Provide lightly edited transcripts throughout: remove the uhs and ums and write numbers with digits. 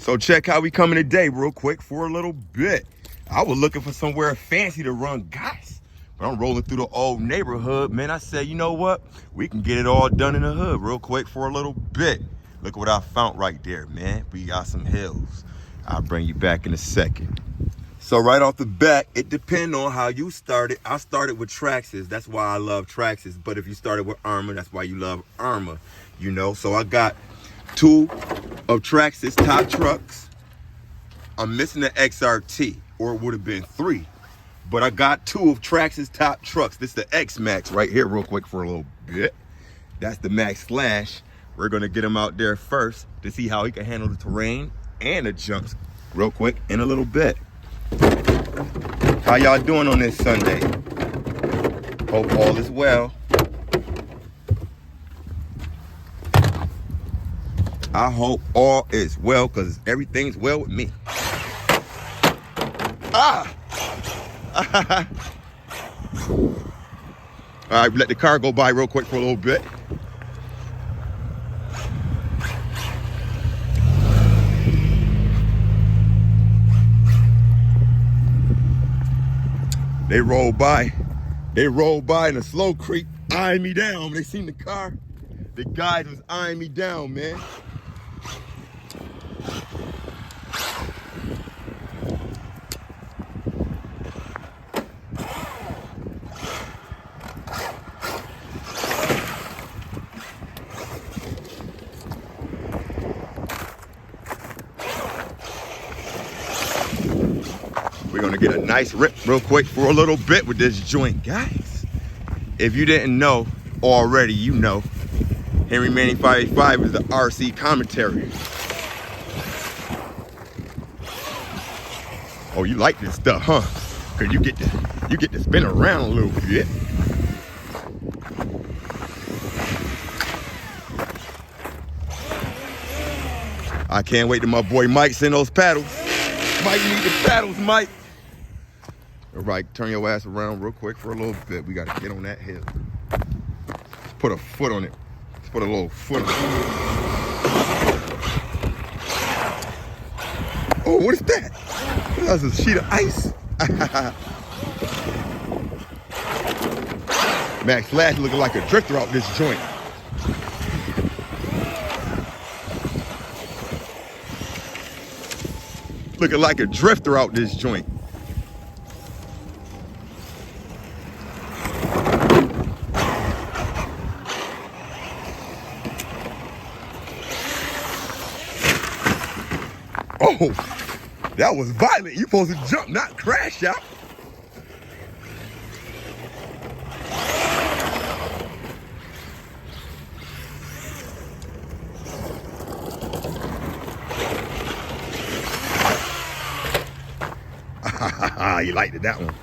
So check how we coming today real quick for a little bit. I was looking for somewhere fancy to run guys, but I'm rolling through the old neighborhood, man. I said, you know what? We can get it all done in the hood real quick for a little bit. Look what I found right there, man. We got some hills. I'll bring you back in a second. So right off the bat, it depends on how you started. I started with Traxxas. That's why I love Traxxas. But if you started with Armor, that's why you love Armor, you know? So I got 2 of Traxxas top trucks. I'm missing the XRT, or it would have been 3. But I got 2 of Traxxas top trucks. This is the X-max right here real quick for a little bit. That's the Max Slash. We're gonna get him out there first to see how he can handle the terrain and the jumps real quick in a little bit. How y'all doing on this Sunday? Hope all is well. I hope all is well, because everything's well with me. Ah! All right, let the car go by real quick for a little bit. They rolled by in a slow creep, eyeing me down. When they seen the car, the guys was eyeing me down, man. We're gonna get a nice rip real quick for a little bit with this joint, guys. If you didn't know already, you know. Henry Manning 585 is the RC commentary. Oh, you like this stuff, huh? Cause you get to spin around a little bit. I can't wait till my boy Mike send those paddles. Mike, you need the paddles, Mike. All right, turn your ass around real quick for a little bit. We gotta get on that hill. Let's put a foot on it. Let's put a little foot on it. Oh, what is that? That's a sheet of ice. Max Slash looking like a drifter out this joint. Looking like a drifter out this joint. Oh, that was violent. You supposed to jump, not crash out. You liked it, that one.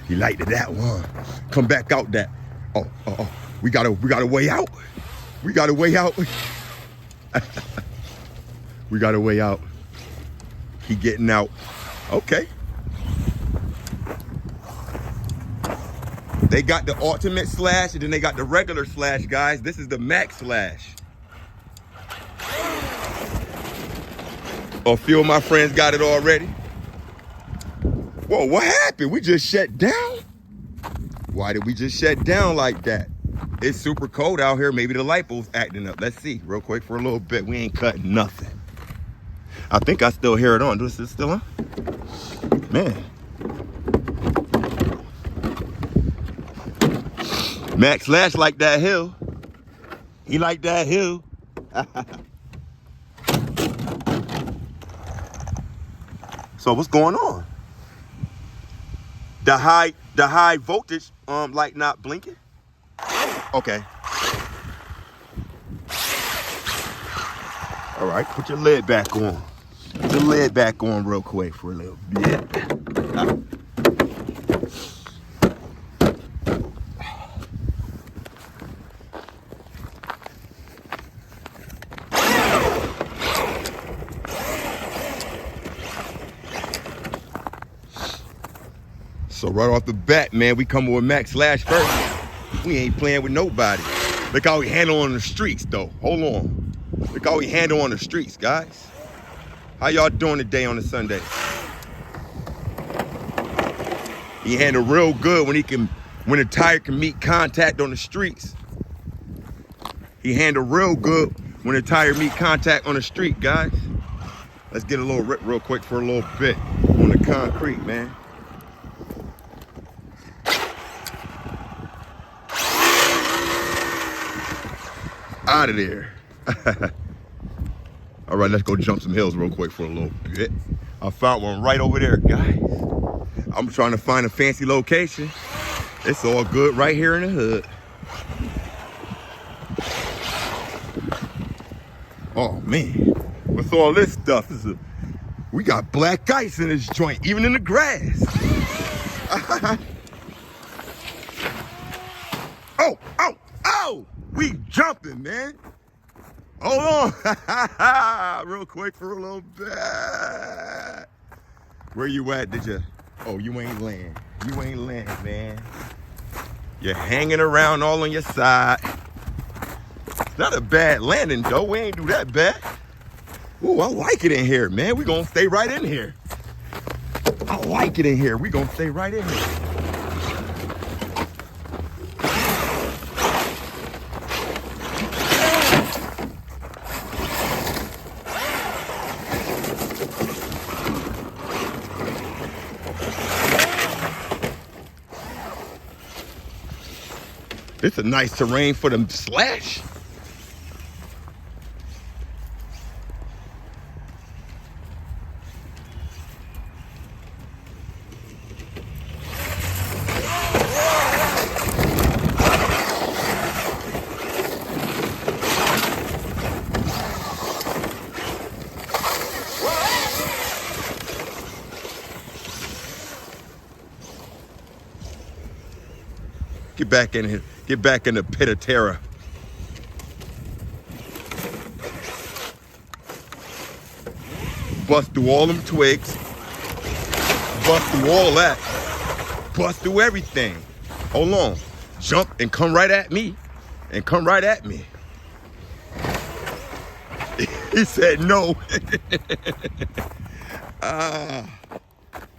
You liked it, that one. Come back out that. Oh. We gotta way out. We gotta way out. We gotta way out. He getting out. Okay. They got the ultimate slash and then they got the regular slash, guys. This is the Max Slash. A few of my friends got it already. Whoa, what happened? We just shut down? Why did we just shut down like that? It's super cold out here. Maybe the lipo's acting up. Let's see real quick for a little bit. We ain't cutting nothing. I think I still hear it on. Is it still on? Man. Max Slash like that hill. He like that hill. So what's going on? The high voltage light not blinking? Okay. All right, put your lid back on. Put your lid back on real quick for a little bit. So right off the bat, man, we coming with Max Slash first. We ain't playing with nobody. Look how we handle on the streets, though. Hold on. Look how we handle on the streets, guys. How y'all doing today on a Sunday? He handle real good when the tire can meet contact on the streets. He handle real good when the tire meet contact on the street, guys. Let's get a little rip real quick for a little bit on the concrete, man. Out of there. All right, let's go jump some hills real quick for a little bit. I found one right over there, guys. I'm trying to find a fancy location. It's all good right here in the hood. Oh man, what's all this stuff? We got black ice in this joint, even in the grass. Oh, we jumping, man. Hold on, real quick for a little bit. Where you at? Oh, you ain't land. You ain't land, man. You're hanging around all on your side. It's not a bad landing, though. We ain't do that bad. Ooh, I like it in here, man. We gonna stay right in here. I like it in here. We gonna stay right in here. It's a nice terrain for them slash. Get back in here. Get back in the pit of terror. Bust through all them twigs. Bust through all that. Bust through everything. Hold on. Jump and come right at me. And come right at me. He said no.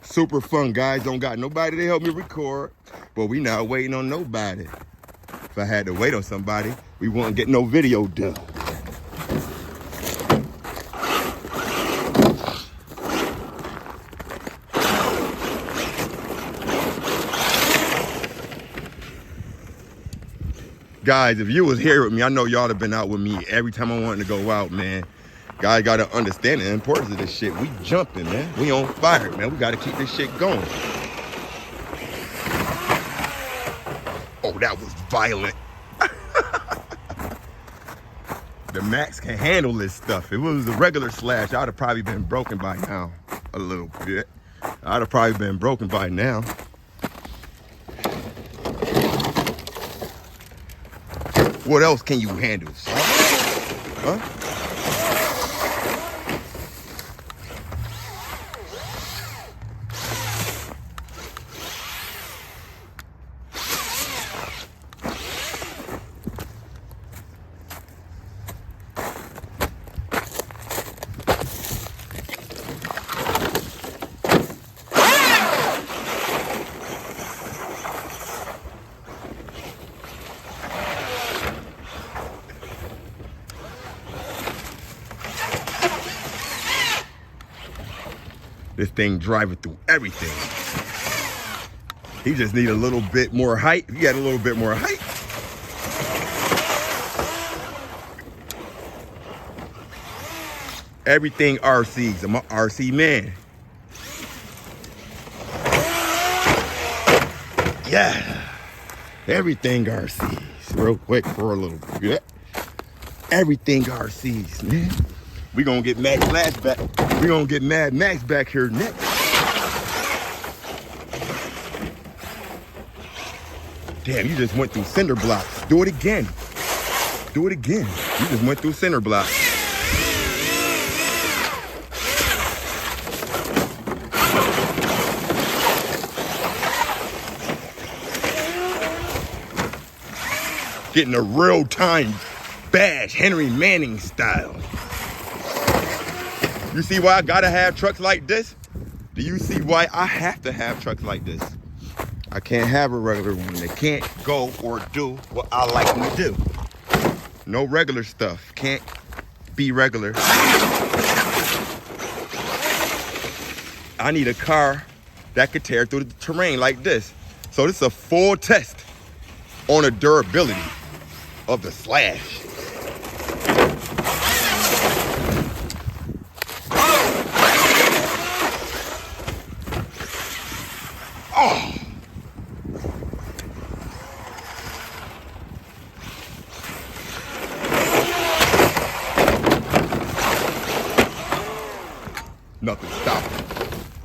Super fun, guys. Don't got nobody to help me record. But we not waiting on nobody. If I had to wait on somebody, we wouldn't get no video done. Guys, if you was here with me, I know y'all have been out with me every time I wanted to go out, man. Guys gotta understand the importance of this shit. We jumping, man. We on fire, man. We gotta keep this shit going. Oh, that was violent. The Max can handle this stuff. If it was a regular slash, I'd have probably been broken by now. A little bit. I'd have probably been broken by now. What else can you handle? Huh? This thing driving through everything. He just need a little bit more height. If you got a little bit more height. Everything RCs. I'm an RC man. Yeah. Everything RCs. Real quick for a little bit. Everything RCs, man. We gonna get Mad Max back. We gonna get Mad Max back here next. Damn, you just went through cinder blocks. Do it again. Do it again. You just went through cinder blocks. Getting a real-time bash, Henry Manning style. You see why I gotta have trucks like this? Do you see why I have to have trucks like this? I can't have a regular one. They can't go or do what I like them to do. No regular stuff. Can't be regular. I need a car that could tear through the terrain like this. So this is a full test on the durability of the Slash. Oh! Nothing stopped it,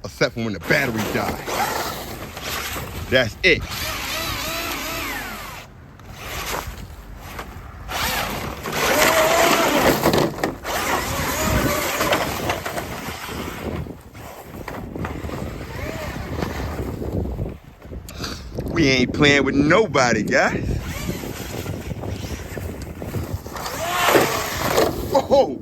except for when the battery dies. That's it. We ain't playing with nobody, guys. Whoa!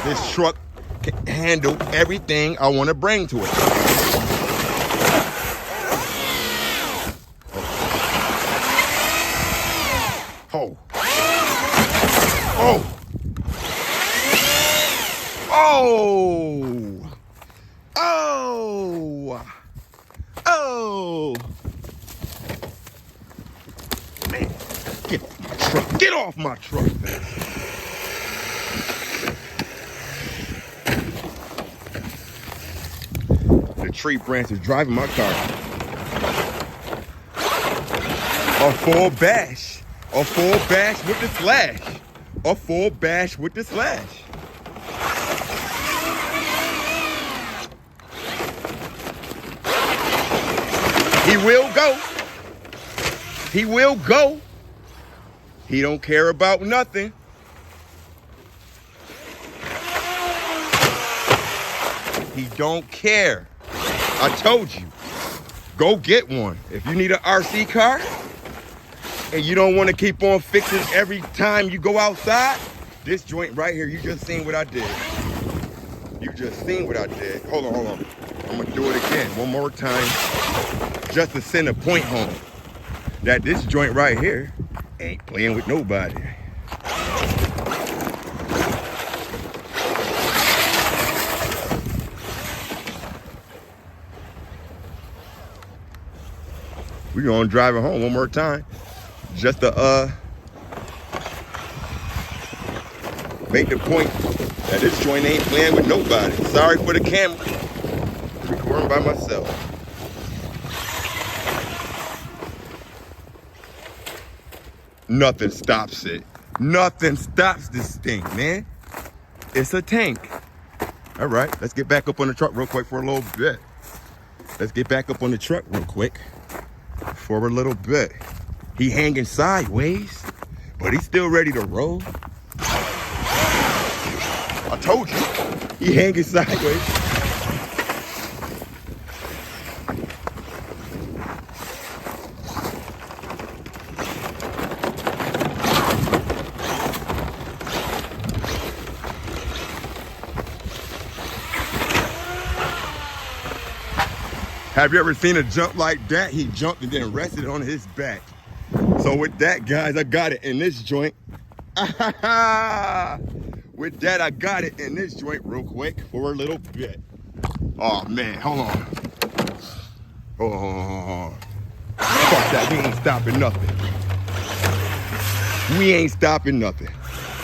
This truck can handle everything I want to bring to it. Oh. Oh. Oh. Oh. Oh. Man, get off my truck. Get off my truck, man. The tree branch is driving my car. A full bash. A full bash with the Slash. A full bash with the Slash. He will go. He will go. He don't care about nothing. He don't care. I told you, go get one. If you need an RC car and you don't want to keep on fixing every time you go outside, this joint right here, you just seen what I did. You just seen what I did. Hold on, hold on. I'm gonna do it again one more time just to send a point home that this joint right here ain't playing with nobody. We're gonna drive it home one more time just to make the point that this joint ain't playing with nobody. Sorry for the camera. Recording by myself. Nothing stops it. Nothing stops this thing, man. It's a tank. All right, let's get back up on the truck real quick for a little bit. Let's get back up on the truck real quick for a little bit. He hanging sideways, but he's still ready to roll. I told you, he hanging sideways. Have you ever seen a jump like that? He jumped and then rested on his back. So with that, guys, I got it in this joint. With that, I got it in this joint real quick for a little bit. Oh, man, hold on. Oh, fuck that, we ain't stopping nothing. We ain't stopping nothing.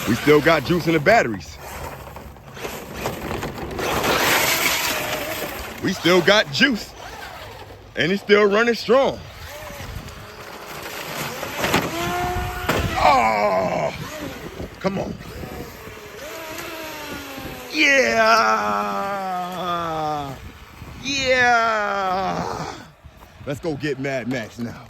We still got juice in the batteries. We still got juice. And he's still running strong. Oh, come on. Yeah. Yeah. Let's go get Mad Max now.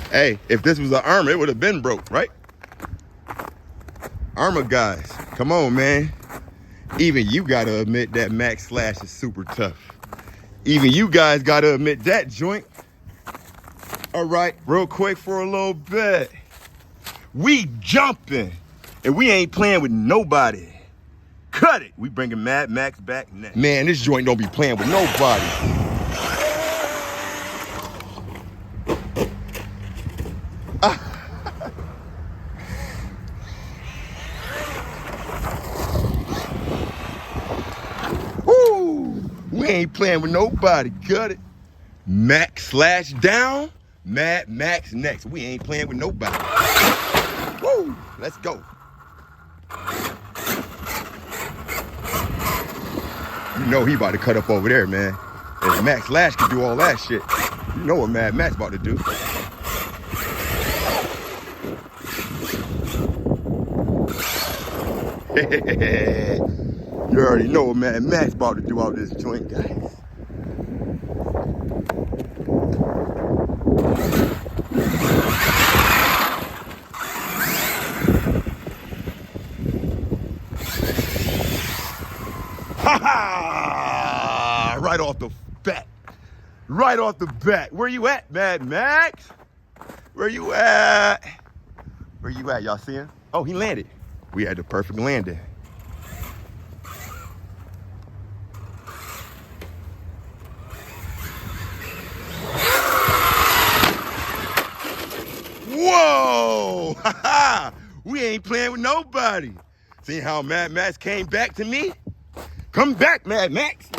Hey, if this was an Armor, it would have been broke, right? Armor guys, come on, man. Even you gotta admit that Max Slash is super tough. Even you guys gotta admit that joint. All right, real quick for a little bit. We jumping, and we ain't playing with nobody. Cut it. We bringing Mad Max back next. Man, this joint don't be playing with nobody. Woo! We ain't playing with nobody. Cut it. Max Slash down, Mad Max next. We ain't playing with nobody. Woo! Let's go. You know he about to cut up over there, man. If Max Slash can do all that shit, you know what Mad Max about to do. You already know what Mad Max about to do out this joint, guys. Ha ha! Right off the bat. Right off the bat. Where you at, Mad Max? Where you at? Where you at? Y'all see him? Oh, he landed. We had the perfect landing. Whoa! Ha ha! We ain't playing with nobody. See how Mad Max came back to me? Come back, Mad Max.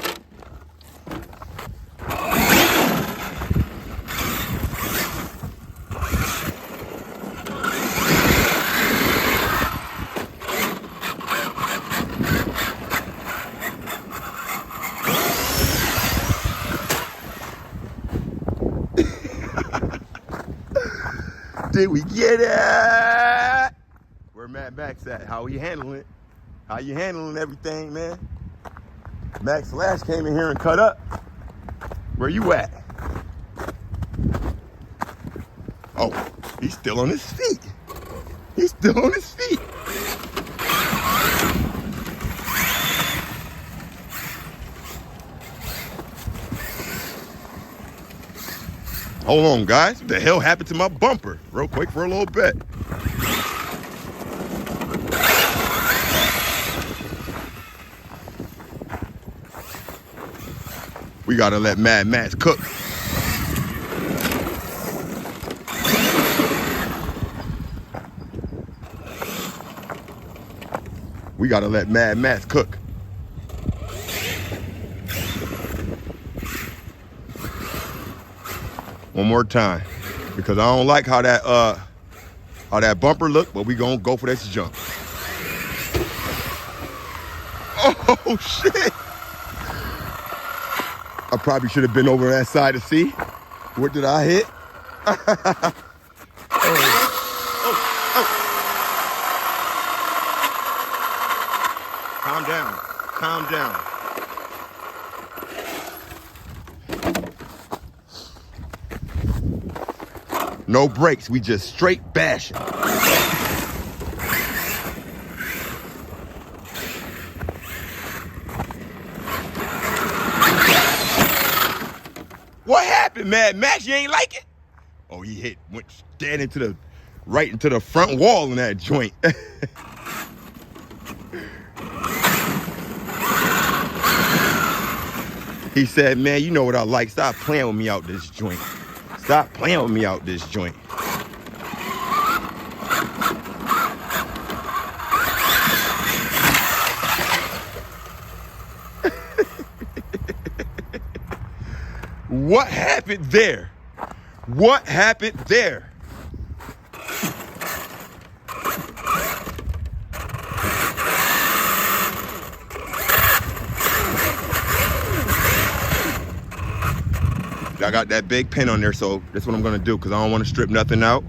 Did we get it? Where Mad Max at? How you handling it? How you handling everything, man? Max Slash came in here and cut up. Where you at? Oh, he's still on his feet. He's still on his feet. Hold on, guys. What the hell happened to my bumper? Real quick for a little bit. We gotta let Mad Max cook. We gotta let Mad Max cook. One more time, because I don't like how that bumper look, but we gonna go for this jump. Oh shit! I probably should have been over that side to see. What did I hit? Calm down. Calm down. No brakes. We just straight bashing. What happened, Mad Max? You ain't like it? Oh, he went dead right into the front wall in that joint. He said, man, you know what I like. Stop playing with me out this joint. Stop playing with me out this joint. What happened there? What happened there? I got that big pin on there, so that's what I'm gonna do, because I don't want to strip nothing out.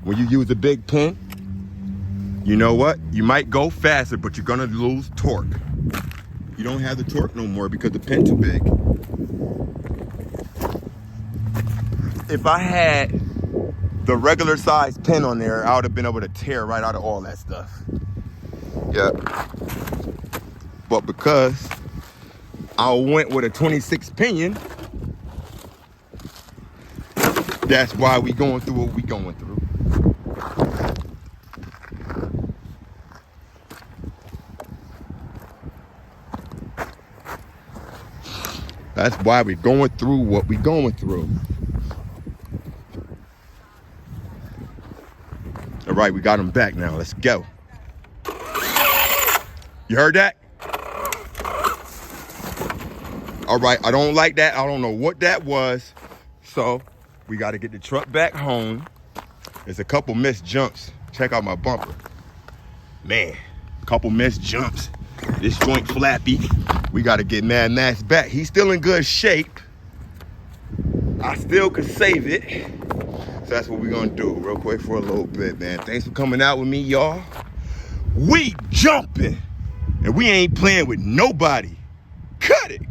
When you use a big pin, you know what? You might go faster, but you're gonna lose torque. You don't have the torque no more because the pin's too big. If I had the regular size pin on there, I would have been able to tear right out of all that stuff. Yep. but because I went with a 26 pinion, that's why we going through what we going through. That's why we're going through what we're going through. All right, we got him back now. Let's go. You heard that? All right, I don't like that. I don't know what that was. So we got to get the truck back home. There's a couple missed jumps. Check out my bumper. Man, couple missed jumps. This joint flappy. We got to get Mad Max back. He's still in good shape. I still could save it. So that's what we're going to do real quick for a little bit, man. Thanks for coming out with me, y'all. We jumping. And we ain't playing with nobody. Cut it.